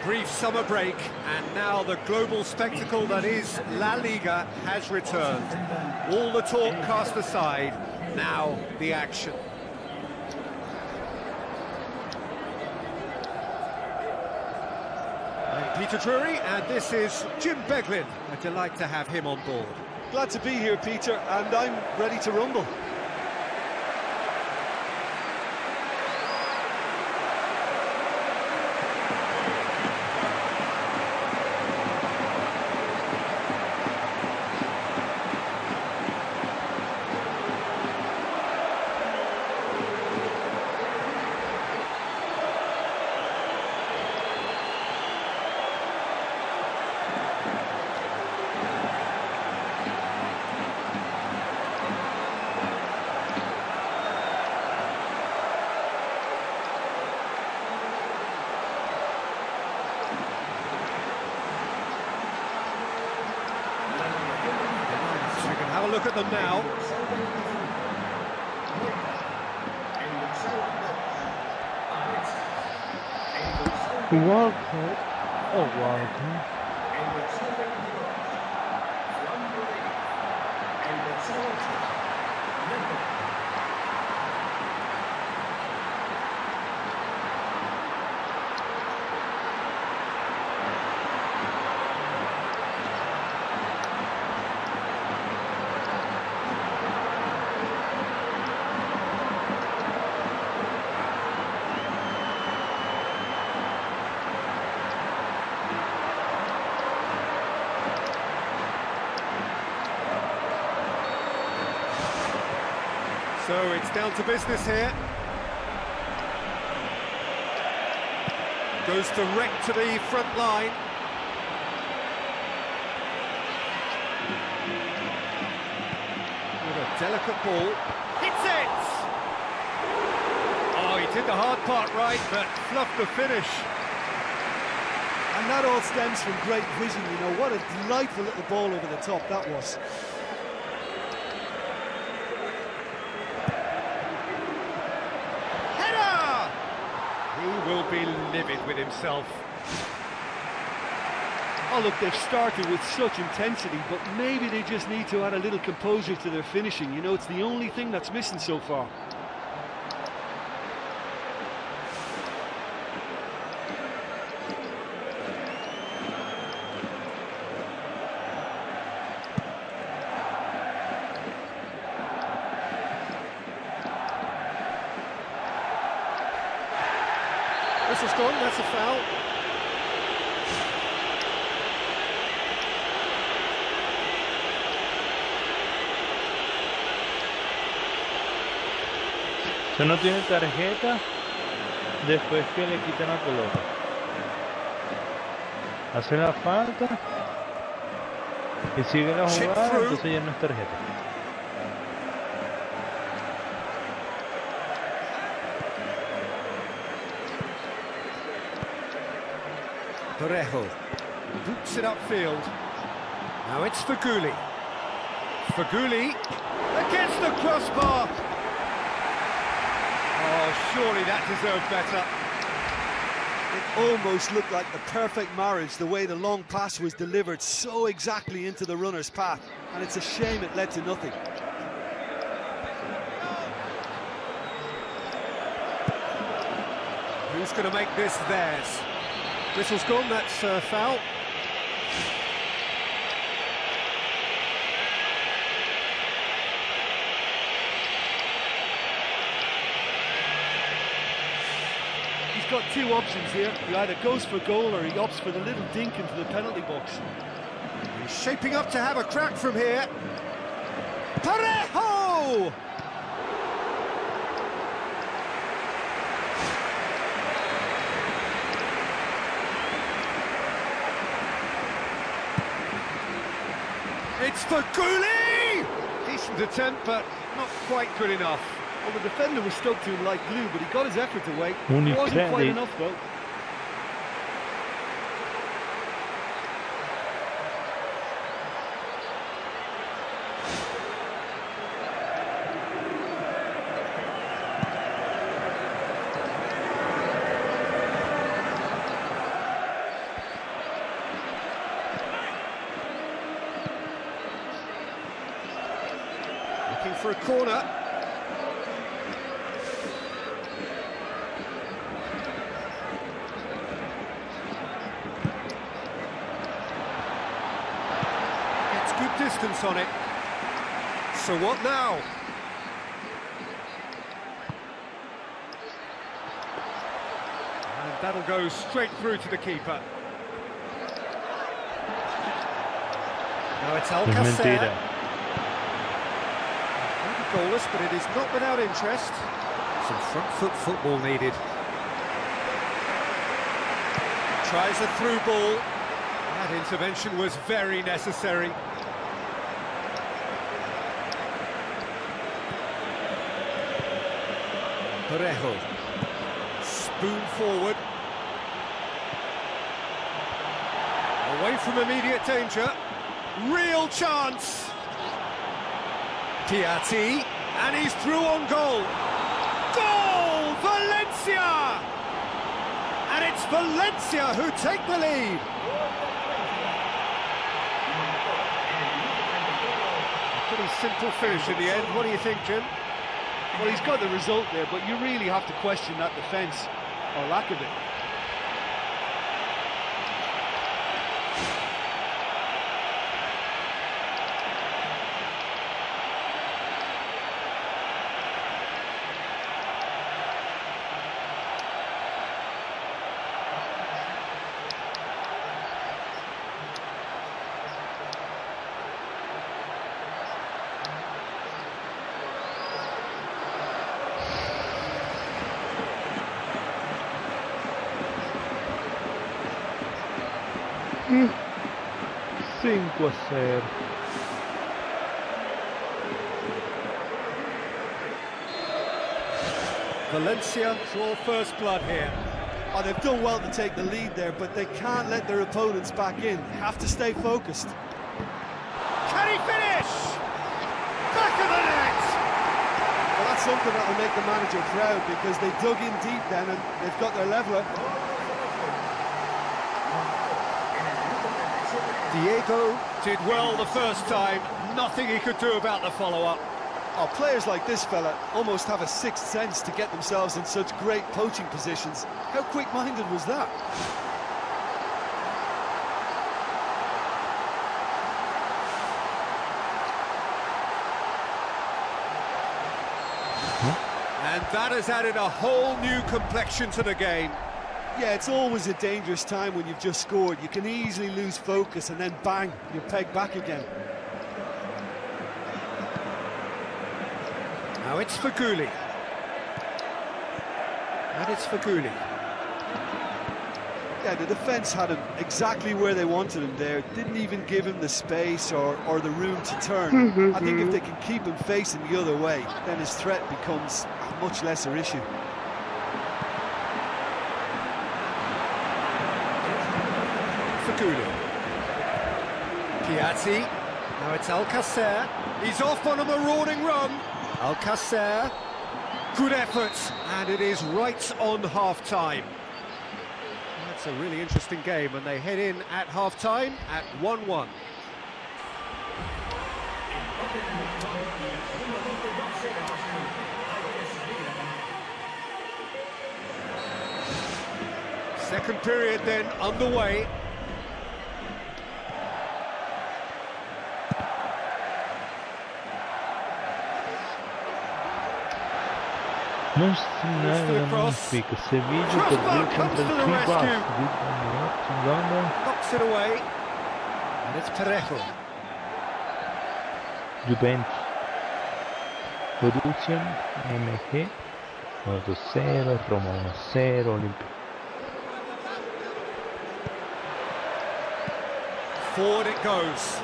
brief summer break, and now the global spectacle that is La Liga has returned. All the talk cast aside, now the action. I'm Peter Drury, and this is Jim Beglin. A delight to have him on board. Glad to be here, Peter, and I'm ready to rumble. Have a look at them now. Welcome. Oh, welcome. So it's down to business here. Goes direct to the front line. With a delicate ball. Hits it! Oh, he did the hard part right, but fluffed the finish. And that all stems from great vision, you know. What a delightful little ball over the top that was. He will be livid with himself. Oh look, they've started with such intensity, but maybe they just need to add a little composure to their finishing. You know, it's the only thing that's missing so far. This is gone, that's a foul. Si no tiene tarjeta, después que le quitan la pelota. Hace la falta y sigue la jugada, entonces ya no es tarjeta. Parejo boots it upfield. Now it's Faguli. Faguli against the crossbar. Oh, surely that deserved better. It almost looked like the perfect marriage, the way the long pass was delivered so exactly into the runner's path. And it's a shame it led to nothing. Who's going to make this theirs? Whistle's gone, that's a foul. He's got two options here. He either goes for goal or he opts for the little dink into the penalty box. He's shaping up to have a crack from here. Parejo! It's Faguli! Decent attempt, but not quite good enough. Well, the defender was stuck to him like glue, but he got his effort away. It wasn't quite enough, though. a corner. Gets good distance on it. So what now? And that'll go straight through to the keeper. Now it's Alcacer. Maybe goalless, but it is not without interest. Some front foot football needed. Tries a through ball. That intervention was very necessary. Parejo. Spoon forward. Away from immediate danger. Real chance. Piatti, and he's through on goal. Goal! Valencia! And it's Valencia who take the lead. A pretty simple finish in the end. What do you think, Jim? Well, he's got the result there, but you really have to question that defence, or lack of it. Cinco a 0. Valencia draw first blood here. Oh, they've done well to take the lead there, but they can't let their opponents back in. Have to stay focused. Can he finish? Back of the net! Well, that's something that will make the manager proud, because they dug in deep then and they've got their leveller. Diego did well the first time. Nothing he could do about the follow-up. Oh, players like this fella almost have a sixth sense to get themselves in such great poaching positions. How quick-minded was that? And that has added a whole new complexion to the game. Yeah, it's always a dangerous time when you've just scored. You can easily lose focus and then bang, you're pegged back again. Now it's Faguli. And it's Faguli. Yeah, the defence had him exactly where they wanted him there. Didn't even give him the space or the room to turn. I think if they can keep him facing the other way, then his threat becomes a much lesser issue. Faguli. Piatti. Now it's Alcacer. He's off on a marauding run. Alcacer. Good effort. And it is right on half-time. That's a really interesting game, and they head in at half-time at 1-1. Second period then underway. Non segnare la musica, se vige per due contro il P-Buff, Knocks it away. And it's Parejo. Juventus, Borussia, MG, 1-0, Roma 1-0, Olimpia. Forward it goes.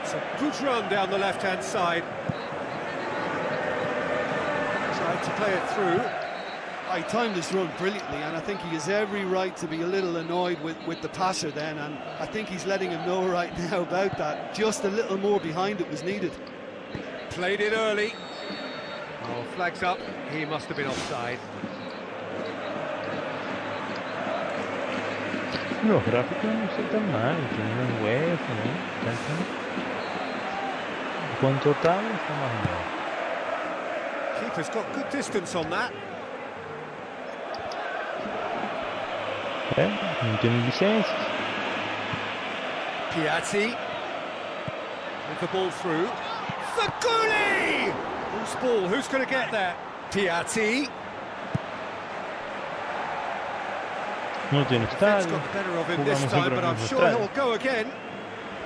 It's a good run down the left-hand side. Tried to play it through. He timed this run brilliantly, and I think he has every right to be a little annoyed with the passer then, and I think he's letting him know right now about that. Just a little more behind it was needed. Played it early. Oh, flags up. He must have been offside. No, gráfico non sta male, tiene un UEFA, no? 5 en total, está más o menos. Keeper's got good distance on that. No tienen licencia. Piatti with the ball through. Faguli! Loose ball, who's going to get there? Piatti. No tiene Defense estadio. got the better of him this Jugamos time, siempre but al I'm mismo sure estadio. he'll go again.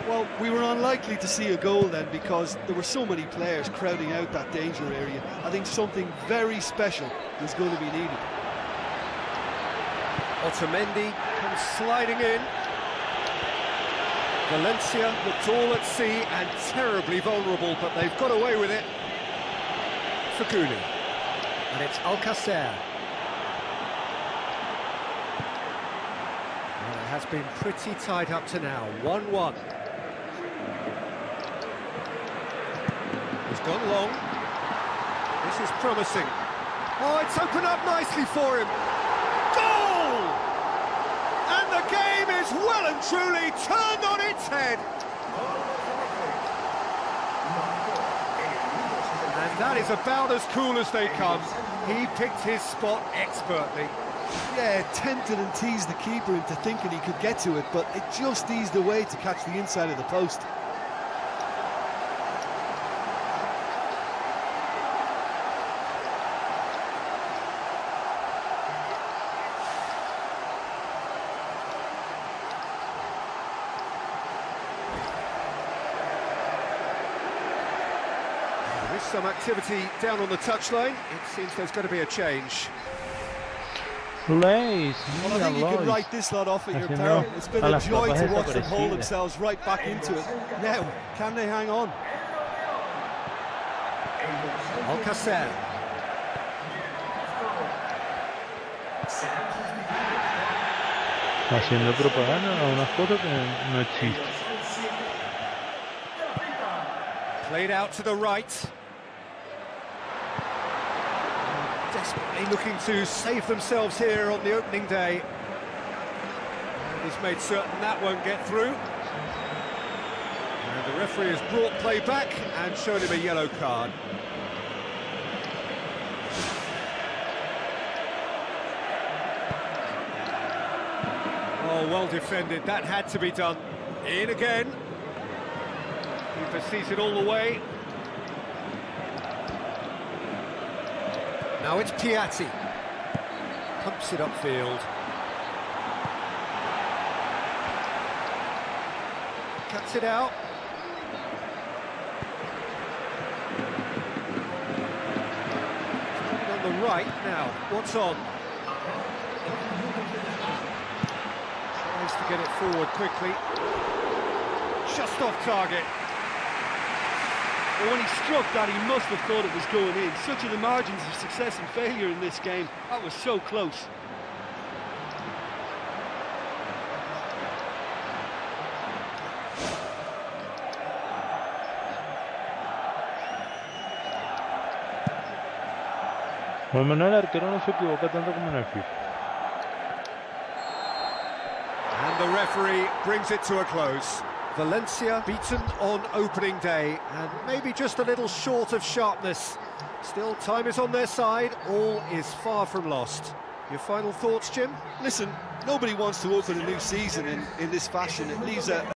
Well, we were unlikely to see a goal then because there were so many players crowding out that danger area. I think something very special is going to be needed. Otamendi comes sliding in. Valencia looked all at sea and terribly vulnerable, but they've got away with it. Faguli. And it's Alcacer. Well, it has been pretty tied up to now. 1-1. He's gone long. This is promising. Oh, it's opened up nicely for him. Goal! And the game is well and truly turned on its head. And that is about as cool as they come. He picked his spot expertly. Yeah, tempted and teased the keeper into thinking he could get to it, but it just eased away to catch the inside of the post. There is some activity down on the touchline. It seems there's going to be a change. Lois, Well, I think you can write this lot off at your peril. It's been a joy to watch them hold themselves right back into it. Now, can they hang on? Alcacer. haciendo propaganda a unas cosas que no existen. Played out to the right. Desperately looking to save themselves here on the opening day. And he's made certain that won't get through. And the referee has brought play back and shown him a yellow card. Oh, well defended. That had to be done. In again. Keeper sees it all the way. Now it's Piatti. Pumps it upfield. Cuts it out. On the right now. What's on? Tries to get it forward quickly. Just off target. Well, when he struck that, he must have thought it was going in. Such are the margins of success and failure in this game. That was so close. Por lo menos el arquero no se equivoca tanto como en el FIFA. And the referee brings it to a close. Valencia beaten on opening day and maybe just a little short of sharpness. Still, time is on their side. All is far from lost. Your final thoughts, Jim? Listen, nobody wants to open a new season in this fashion. It leaves a